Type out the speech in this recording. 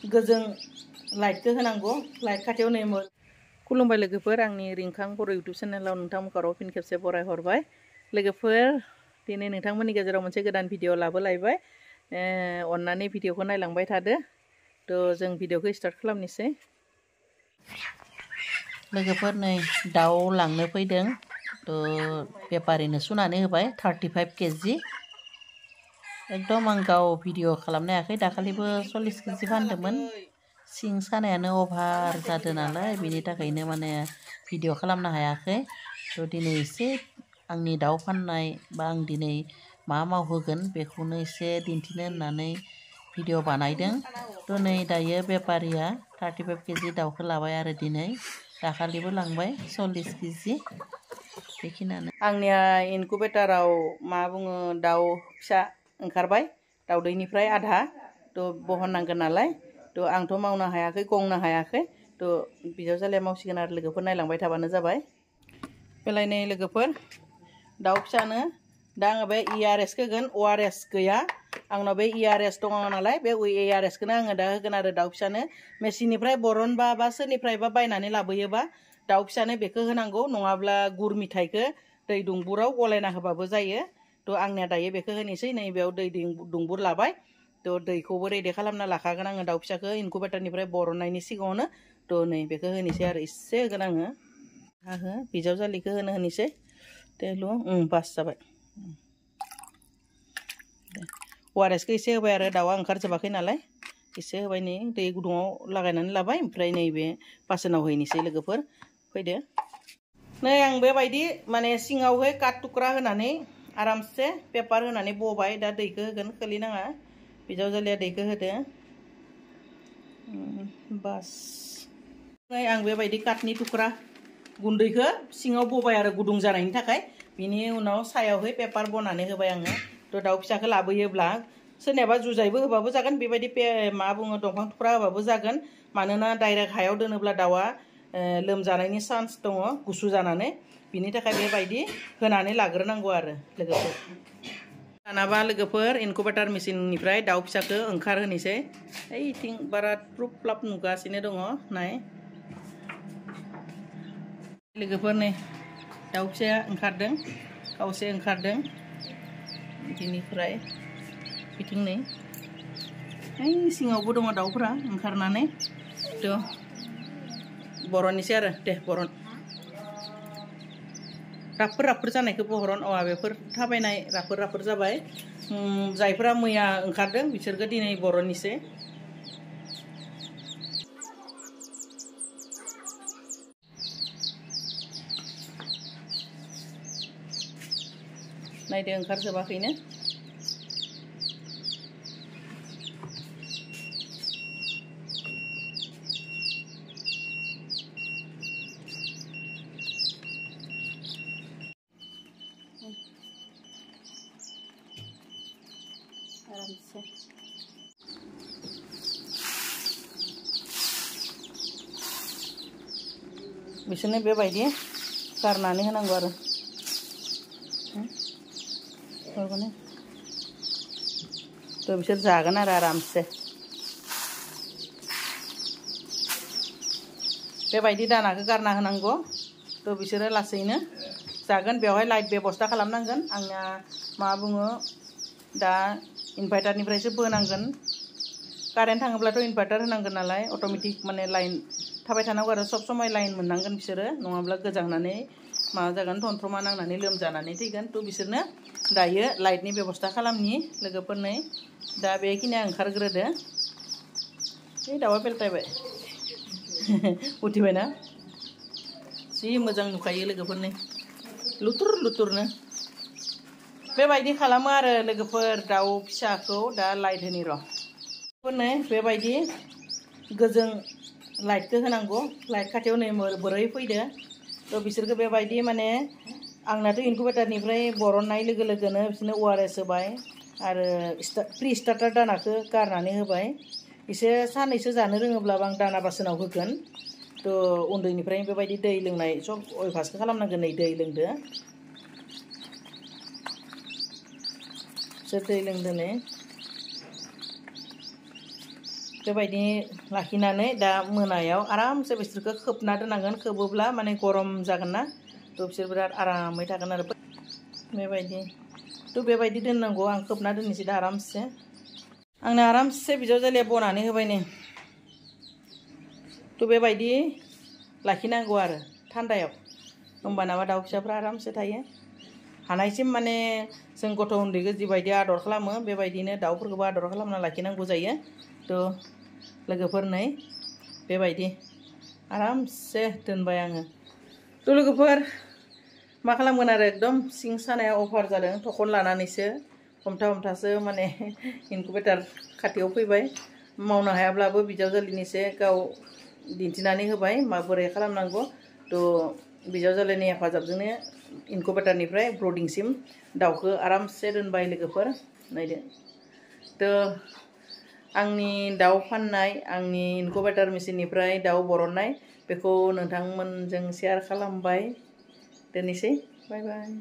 गोजों लाइटखौ होनांगौ लाइट खाथियाव नै खुलुमबाय लोगोफोर आंनि रिंखां बर' इउटुब चेनेलाव नोंथांमोनखौ फिन खेबसे बरायहरबाय लोगोफोर दिनै नोंथांमोननि गेजेराव मोनसे गोदान भिडिअ लाबोलायबाय अन्नानै भिडिअखौ नायलांबाय थादो थ' जों भिडिअखौ स्टार्ट खालामनोसै लोगोफोर नै दाउ लांनो फैदों थ' बेपारिनो सुनानै होबाय 35 केजि एकदम आं गाव भिडिअ खालामनो हायाखै दाखालिबो 40 केजि फानदोंमोन सिं सानायानो अभार जादों नालाय बिनि थाखायनो माने भिडिअ खालामनो हायाखै थ' दिनै एसे आंनि दाउ फाननाय बा आं दिनै मा मावहोगोन बेखौनो एसे दिन्थिनो होननानै भिडिअ बानायदों थ' नै दायो बेपारिया 35 केजि दाउखौ लाबाय आरो दिनै दाखालिबो लांबाय 40 केजि बेखिनियानो आंनिया इनकुबेटाराव मा बुङो दाउ फिसा ओंखारबाय दाउदैनिफ्राय आधा थ' बहननांगोन नालाय थ' आंथ' मावनो हायाखै गंनो हायाखै थ' बिजावजालिया मावसिगोन आरो लोगोफोर नायलांबाय थाबानो जाबाय बेलायनै लोगोफोर दाउ फिसानो दा आङो बे ERS होगोन ORS गैया आंनाव बे ERS दङ नालाय बे ERS खौनो आङो दा होगोन आरो दाउ फिसानो मेसिननिफ्राय बरनबा बा सोरनिफ्रायबा बायनानै लाबोयोबा दाउ फिसानो बेखौ होनांगौ नङाब्ला गुर मिथाइखौ दै दुंबुराव गलायना होबाबो जायो थ' आंनिया दायो बेखौ होनोसै नै बेयाव दै दुंबुर लाबाय थ' दैखौबो रेडि खालामना लाखागोन आङो दाउ फिसाखौ इनकुबेटारनिफ्राय बरननायनि सिगाङावनो थ' नै बेखौ होनोसै आरो एसे होगोन आङो हो बिजावजालिखौ होनोसै तेलु बास जाबाय ORSखौ एसे होबाय आरो दाउआ ओंखारजोबाखै नालाय एसे होबाय नै दै गुदुङाव लागायनानै लाबाय ओमफ्राय नैबे बासोनाव हैनोसै लोगोफोर फैदो नै आं बेबायदि माने सिङावहाय काट टुक्रा होनानै आरामसे पेपार होनानै बबाय दा दैखौ होगोन खोलिनाङा बिजावजालिया दैखौ होदो बास नै आं बेबायदि काटनि टुक्रा गुन्दैखौ सिङाव बबाय आरो गुदुं जानायनि थाखाय बिनि उनाव सायावहाय पेपार बनानै होबाय आङो थ' दाउ फिसाखौ लाबोयोब्ला सोरनियाबा जुजाइबो होबाबो जागोन बेबायदि मा बुङो दंफां थुख्रा होबाबो जागोन मानोना डाइरेक्ट हायाव दोनोब्ला दाउआ लोमजानायनि चान्स दङ गुसु जानानै बिनि थाखाय बेबायदि होनानै लाग्रोनांगौ आरो लोगोफोर दानाबा लोगोफोर इनकुबेटार मेसिननिफ्राय दाउ फिसाखौ ओंखारहोनोसै ओइथिं बारा प्रुफ प्लाप नुगासिनो दङ नाय लोगोफोर नै दाउ फिसाया ओंखारदों खावसे ओंखारदों बिनिफ्राय बिथिं नै ओइ सिङावबो दङ दाउफोरा ओंखारनानै थ' बरननोसै आरो दे बरन राफोर जानायखौ बरन बेफोर थाबायनाय राफोर जाबाय जायफोरा मैया ओंखारदों बिसोरखौ दिनै बरननोसै नायदो ओंखारजोबाखैनो आरामसे बिसोरनो बेबायदि गारनानै होनांगौ आरो थ' बिसोर जागोन आरो आरामसे बेबायदि दानाखौ गारना होनांगौ थ' बिसोरो लासैनो जागोन बेवहाय लाइट बेबस्था खालामनांगोन आंना मा बुङो दा इनभार्टारनिफ्रायसो बोनांगोन कारेन्ट थाङोब्लाथ' इनभार्टार होनांगोन नालाय अट'मेटिक माने लाइन थाबाय थानांगौ आरो सब समय लाइन मोननांगोन बिसोरो नङाब्ला गोजांनानै माबा जागोन थनथ्रमा नांनानै लोमजानानै थैगोन थ' बिसोरनो दायो लाइटनि बेबस्था खालामनि लोगोफोरनै दा बेखिनिया ओंखारग्रोदो बे दाउआ बेलथायबाय उथिबायना जि मोजां नुखायो लोगोफोरनै लुथुर लुथुरनो बेबायदि खालामो आरो लोगोफोर दाउ फिसाखौ दा लाइट होनि र' बेबायदि गोजों लाइटखौ होनांगौ लाइट खाथियाव नै बोरै फैदो थ' बिसोरखौ बेबायदि माने आंनाथ' इनकुबेटारनिफ्राय बरननाय लोगो लोगोनो बिसोरनो ORS होबाय आरो प्रि स्टार्टार दानाखौ गारनानै होबाय एसे सानैसो जानो रोङोब्लाबो आं दाना बासोनाव होगोन थ' उन्दैनिफ्रायनो बेबायदि दै लोंनाय सब अयभासखौ खालामनांगोन नै दै लोंदो बिसोर दै लोंदो नै बेबायदि लाखिनानै दा मोनायाव आरामसे बिसोरखौ खोबना दोननांगोन खोबोब्ला माने गरम जागोन ना थ' बिसोर बिराद आरामै थागोन आरो बेबायदि थ' बेबायदि दोननांगौ आं खोबना दोननोसै दा आरामसे आंनो आरामसे बिजावजालिया बनानै होबाय नै थ' बेबायदि लाखिनांगौ आरो थान्दायाव होमबानाबा दाउ फिसाफ्रा आरामसे थायो हानायसिम माने जों गथ' उन्दैखौ जिबायदि आदर खालामो बेबायदिनो दाउफोरखौबो आदर खालामना लाखिनांगौ जायो थ' लोगोफोर नै बेबायदि आरामसे दोनबाय आङो थ' लोगोफोर मा खालामगोन आरो एकदम सिं सानाया अभार जादों थखन लानानैसो हमथासो माने इनकुबेटर खाथियाव फैबाय मावनो हायाब्लाबो बिजावजालिनिसो गाव दिन्थिनानै होबाय माबोरै खालामनांगौ थ' बिजावजालिनि हेफाजाबजोंनो इनकुबेटरनिफ्राय ब्रडिंसिम दाउखौ आरामसे दोनबाय लोगोफोर नायदो थ' आंनि दाउ फाननाय आंनि इनकुबेटर मेसिननिफ्राय दाउ बरननाय बेखौ नोंथांमोनजों शेयार खालामबाय दोननोसै बाय बाय